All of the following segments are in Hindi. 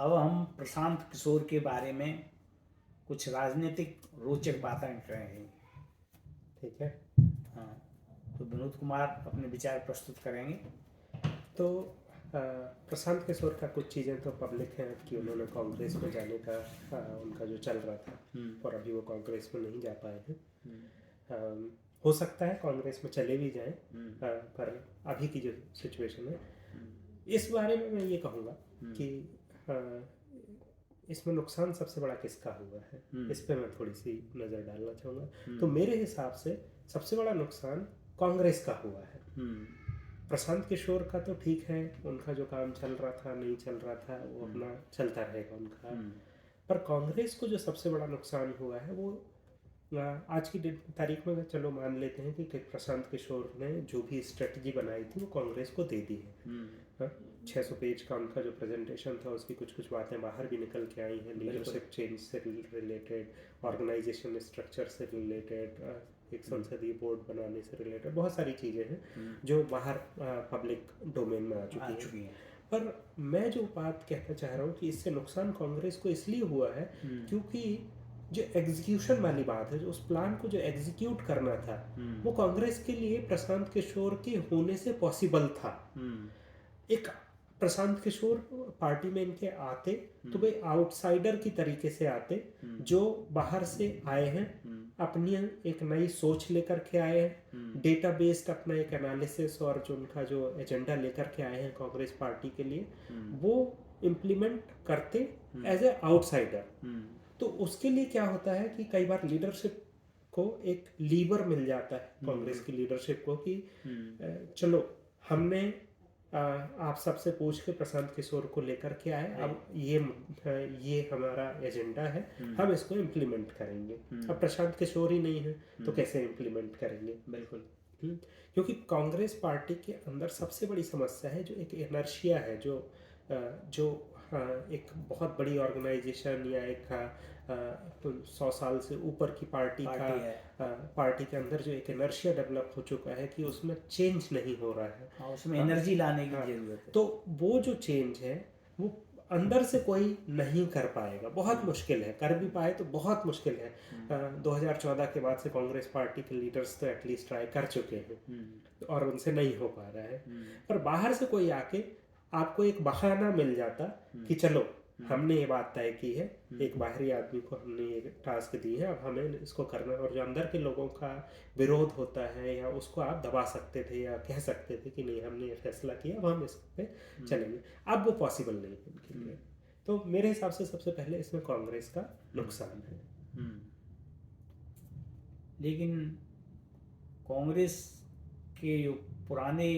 अब हम प्रशांत किशोर के बारे में कुछ राजनीतिक रोचक बातें करेंगे। ठीक है। हाँ, तो विनोद कुमार अपने विचार प्रस्तुत करेंगे। तो प्रशांत किशोर का कुछ चीज़ें तो पब्लिक हैं कि उन्होंने कांग्रेस में जाने का उनका जो चल रहा था और अभी वो कांग्रेस में नहीं जा पाए हैं। हो सकता है कांग्रेस में चले भी जाएं, पर अभी की जो सिचुएशन है इस बारे में मैं ये कहूँगा कि इसमें नुकसान सबसे बड़ा किसका हुआ है, इस पे मैं थोड़ी सी नज़र डालना चाहूँगा। तो मेरे हिसाब से सबसे बड़ा नुकसान कांग्रेस का हुआ है। प्रशांत किशोर का तो ठीक है, उनका जो काम चल रहा था नहीं चल रहा था वो अपना चलता रहेगा उनका। पर कांग्रेस को जो सबसे बड़ा नुकसान हुआ है वो आज की तारीख में चलो मान लेते हैं कि प्रशांत किशोर ने जो भी स्ट्रेटजी बनाई थी वो कांग्रेस को दे दी है। 600 पेज का उनका जो प्रेजेंटेशन था उसकी कुछ कुछ बातें बाहर भी निकल के आई हैं, लीडरशिप चेंज से रिलेटेड, ऑर्गेनाइजेशन स्ट्रक्चर से रिलेटेड, एक संसदीय बोर्ड बनाने से रिलेटेड बहुत सारी चीज़ें हैं जो बाहर पब्लिक डोमेन में आ चुकी हैं। पर मैं जो बात कहना चाह रहा हूँ कि इससे नुकसान कांग्रेस को इसलिए हुआ है क्योंकि जो एग्जीक्यूशन वाली बात है, जो उस प्लान को जो एग्जीक्यूट करना था वो कांग्रेस के लिए प्रशांत किशोर के होने से पॉसिबल था। एक प्रशांत किशोर पार्टी में इनके आते तो भाई आउटसाइडर की तरीके से आते, जो बाहर से आए हैं, अपनी एक नई सोच लेकर के आए हैं, डेटा बेस्ड अपना एक एनालिसिस और जो उनका जो एजेंडा लेकर के आए हैं कांग्रेस पार्टी के लिए वो इम्प्लीमेंट करते एज ए आउटसाइडर। तो उसके लिए क्या होता है कि कई बार लीडरशिप को एक लीवर मिल जाता है कांग्रेस की लीडरशिप को कि चलो हमने आप सबसे पूछ के प्रशांत किशोर को लेकर के आए, अब ये हमारा एजेंडा है, हम इसको इम्प्लीमेंट करेंगे। अब प्रशांत किशोर ही नहीं है तो कैसे इम्प्लीमेंट करेंगे। बिल्कुल, क्योंकि कांग्रेस पार्टी के अंदर सबसे बड़ी समस्या है जो एक इनर्शिया है, जो एक बहुत बड़ी ऑर्गेनाइजेशन या एक 100 साल से ऊपर की पार्टी के अंदर जो एक इनर्शिया डेवलप हो चुका है कि उसमें चेंज नहीं हो रहा है, उसमें एनर्जी लाने की जरूरत है। तो वो जो चेंज है वो अंदर से कोई नहीं कर पाएगा, बहुत मुश्किल है, कर भी पाए तो बहुत मुश्किल है। 2014 के बाद से कांग्रेस पार्टी के लीडर्स तो एटलीस्ट ट्राई कर चुके हैं और उनसे नहीं हो पा रहा है। पर बाहर से कोई आके आपको एक बहाना मिल जाता कि चलो हमने ये बात तय की है, एक बाहरी आदमी को हमने ये टास्क दी है, अब हमें इसको करना है। और जो अंदर के लोगों का विरोध होता है या उसको आप दबा सकते थे या कह सकते थे कि नहीं हमने ये फैसला किया, अब हम इस पे चलेंगे, अब वो पॉसिबल नहीं है उनके लिए। तो मेरे हिसाब से सबसे पहले इसमें कांग्रेस का नुकसान है। लेकिन कांग्रेस के जो पुराने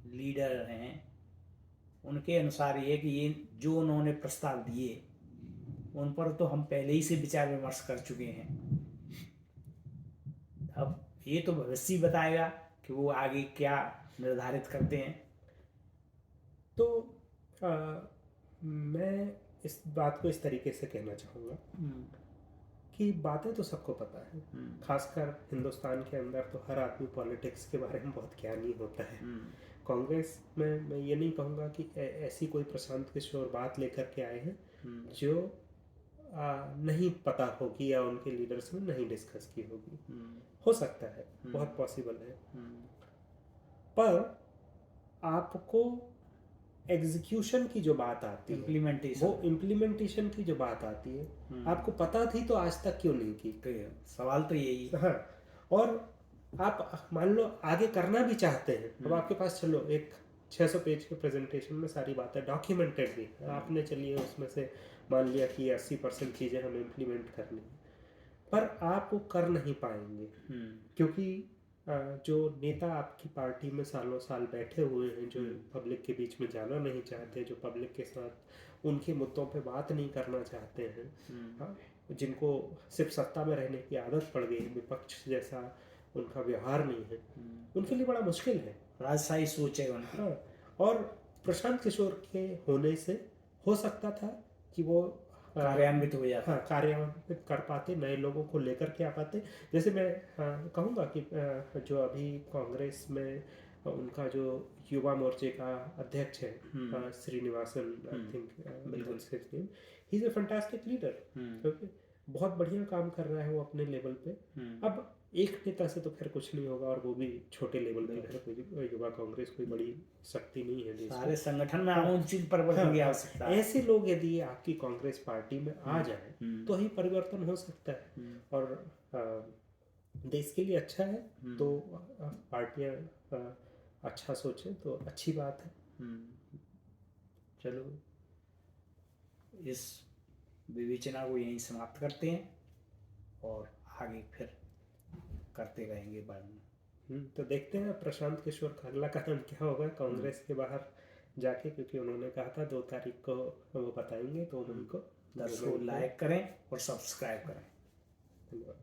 लीडर हैं उनके अनुसार ये कि ये जो उन्होंने प्रस्ताव दिए उन पर तो हम पहले ही से विचार विमर्श कर चुके हैं। अब ये तो भविष्य बताएगा कि वो आगे क्या निर्धारित करते हैं। तो मैं इस बात को इस तरीके से कहना चाहूँगा कि बातें तो सबको पता है, खासकर हिंदुस्तान के अंदर तो हर आदमी पॉलिटिक्स के बारे में बहुत ज्ञानी होता है। कांग्रेस में मैं ये नहीं कहूँगा कि ऐसी कोई प्रशांत किशोर बात लेकर के आए हैं जो नहीं पता होगी या उनके लीडर्स में नहीं डिस्कस की होगी। हो सकता है, बहुत पॉसिबल है। पर आपको एग्जीक्यूशन की जो बात आती है, वो इम्प्लीमेंटेशन की जो बात आती है, आपको पता थी तो आज तक क्यों नहीं की? तो सवाल तो यही। हाँ, और आप मान लो आगे करना भी चाहते हैं, अब आपके पास चलो एक 600 पेज के प्रेजेंटेशन में सारी बातें डॉक्यूमेंटेड भी, आपने चलिए उसमें से मान लिया कि 80% चीज़ें हमें इम्प्लीमेंट करनी है, पर आप वो कर नहीं पाएंगे क्योंकि जो नेता आपकी पार्टी में सालों साल बैठे हुए हैं, जो पब्लिक के बीच में जाना नहीं चाहते, जो पब्लिक के साथ उनके मुद्दों पे बात नहीं करना चाहते हैं, हाँ, जिनको सिर्फ सत्ता में रहने की आदत पड़ गई, विपक्ष जैसा उनका व्यवहार नहीं है, उनके लिए बड़ा मुश्किल है। राजशाही सोच है उनकी। हाँ, और प्रशांत किशोर के होने से हो सकता था कि वो कार्यान्वित हो जाता, हाँ, कार्यान्वित कर पाते, नए लोगों को लेकर के आ पाते। जैसे मैं कहूँगा कि जो अभी कांग्रेस में उनका जो युवा मोर्चे का अध्यक्ष है श्रीनिवासन, आई थिंक, बिल्कुल he is a fantastic leader. Okay, बहुत बढ़िया काम कर रहा है वो अपने लेवल पे। अब एक नेता से तो खैर कुछ नहीं होगा, और वो भी छोटे लेवल पे है, कोई युवा कांग्रेस कोई बड़ी शक्ति नहीं है देश में। सारे संगठन में आमूलचूल परिवर्तन की आवश्यकता है। ऐसे लोग यदि आपकी कांग्रेस पार्टी में आ जाए तो ही परिवर्तन हो सकता है, और देश के लिए अच्छा है। तो पार्टियां अच्छा सोचें तो अच्छी बात है। चलो, इस विवेचना को यहीं समाप्त करते हैं और आगे फिर करते रहेंगे वर्णन। तो देखते हैं प्रशांत किशोर का अगला कदम क्या होगा कांग्रेस के बाहर जाके, क्योंकि उन्होंने कहा था 2 तारीख को वो बताएंगे, तो उनको दर्शकों लाइक करें और सब्सक्राइब करें। धन्यवाद।